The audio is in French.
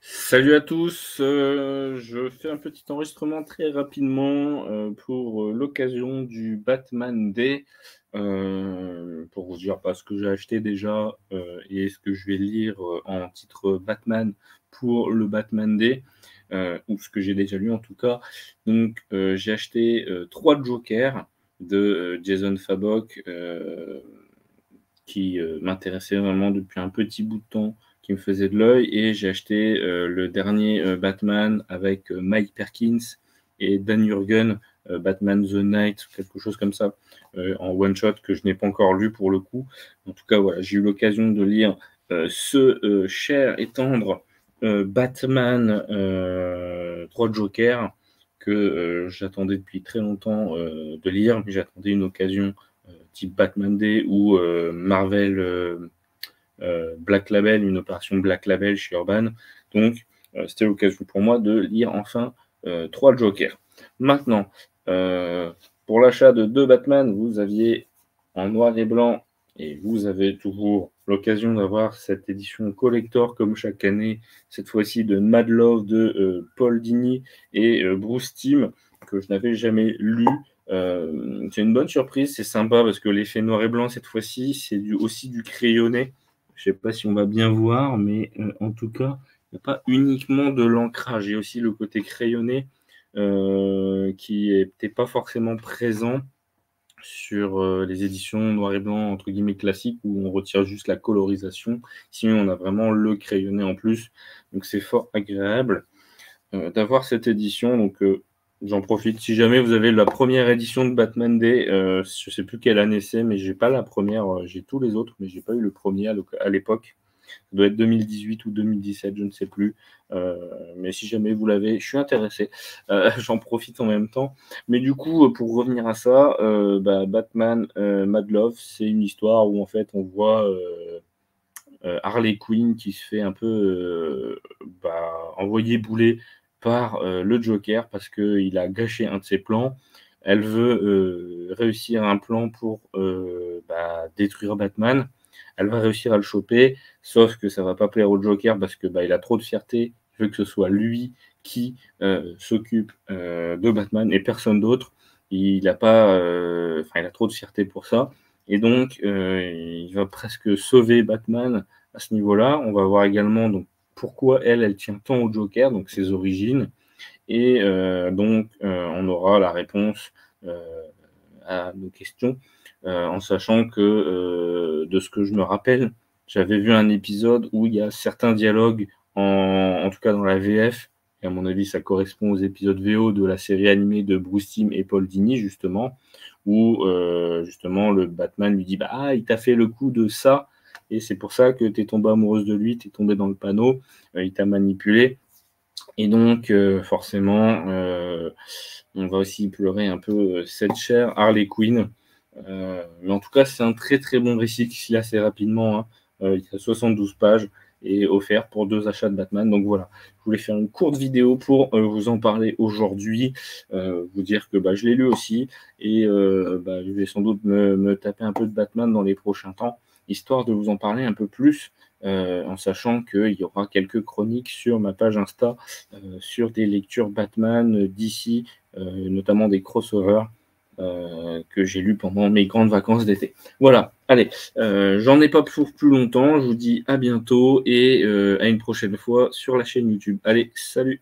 Salut à tous, je fais un petit enregistrement très rapidement pour l'occasion du Batman Day, pour vous dire ce que j'ai acheté déjà et ce que je vais lire en titre Batman pour le Batman Day, ou ce que j'ai déjà lu en tout cas. Donc j'ai acheté 3 Jokers de Jason Fabok qui m'intéressait vraiment depuis un petit bout de temps, qui me faisait de l'œil, et j'ai acheté le dernier Batman avec Mike Perkins et Dan Jurgen, Batman The Night, quelque chose comme ça, en one shot que je n'ai pas encore lu pour le coup. En tout cas, voilà, j'ai eu l'occasion de lire ce cher et tendre Batman 3 Jokers que j'attendais depuis très longtemps de lire, mais j'attendais une occasion type Batman Day ou Marvel Black Label, une opération Black Label chez Urban. Donc, c'était l'occasion pour moi de lire enfin 3 Jokers. Maintenant, pour l'achat de 2 Batman, vous aviez en noir et blanc, et vous avez toujours l'occasion d'avoir cette édition collector comme chaque année, cette fois-ci de Mad Love de Paul Dini et Bruce Timm, que je n'avais jamais lu. C'est une bonne surprise, c'est sympa parce que l'effet noir et blanc cette fois-ci, c'est aussi du crayonné. Je ne sais pas si on va bien voir, mais en tout cas, il n'y a pas uniquement de l'ancrage, il y a aussi le côté crayonné qui n'était pas forcément présent sur les éditions noir et blanc entre guillemets classiques où on retire juste la colorisation. Sinon, on a vraiment le crayonné en plus. Donc c'est fort agréable d'avoir cette édition. Donc j'en profite. Si jamais vous avez la première édition de Batman Day, je sais plus quelle année c'est, mais j'ai pas la première. J'ai tous les autres, mais j'ai pas eu le premier à l'époque. Ça doit être 2018 ou 2017, je ne sais plus. Mais si jamais vous l'avez, je suis intéressé. J'en profite en même temps. Mais du coup, pour revenir à ça, Batman Mad Love, c'est une histoire où en fait on voit Harley Quinn qui se fait un peu envoyer bouler par le Joker parce qu'il a gâché un de ses plans. Elle veut réussir un plan pour détruire Batman. Elle va réussir à le choper, sauf que ça va pas plaire au Joker parce que il a trop de fierté. Il veut que ce soit lui qui s'occupe de Batman et personne d'autre. Il a pas, il a trop de fierté pour ça. Et donc, il va presque sauver Batman à ce niveau-là. On va voir également donc, pourquoi elle tient tant au Joker, donc ses origines. Et on aura la réponse à nos questions, en sachant que, de ce que je me rappelle, j'avais vu un épisode où il y a certains dialogues, en tout cas dans la VF, et à mon avis ça correspond aux épisodes VO de la série animée de Bruce Timm et Paul Dini justement, où justement le Batman lui dit il t'a fait le coup de ça, et c'est pour ça que tu es tombée amoureuse de lui, tu es tombée dans le panneau, il t'a manipulé. Et donc, forcément, on va aussi pleurer un peu cette chère Harley Quinn. Mais en tout cas, c'est un très très bon récit qui se lit assez rapidement, hein. Il y a 72 pages et offert pour 2 achats de Batman. Donc voilà, je voulais faire une courte vidéo pour vous en parler aujourd'hui, vous dire que je l'ai lu aussi et je vais sans doute me taper un peu de Batman dans les prochains temps, histoire de vous en parler un peu plus, en sachant qu'il y aura quelques chroniques sur ma page Insta, sur des lectures Batman d'ici, notamment des crossovers que j'ai lus pendant mes grandes vacances d'été. Voilà, allez, j'en ai pas pour plus longtemps, je vous dis à bientôt et à une prochaine fois sur la chaîne YouTube. Allez, salut!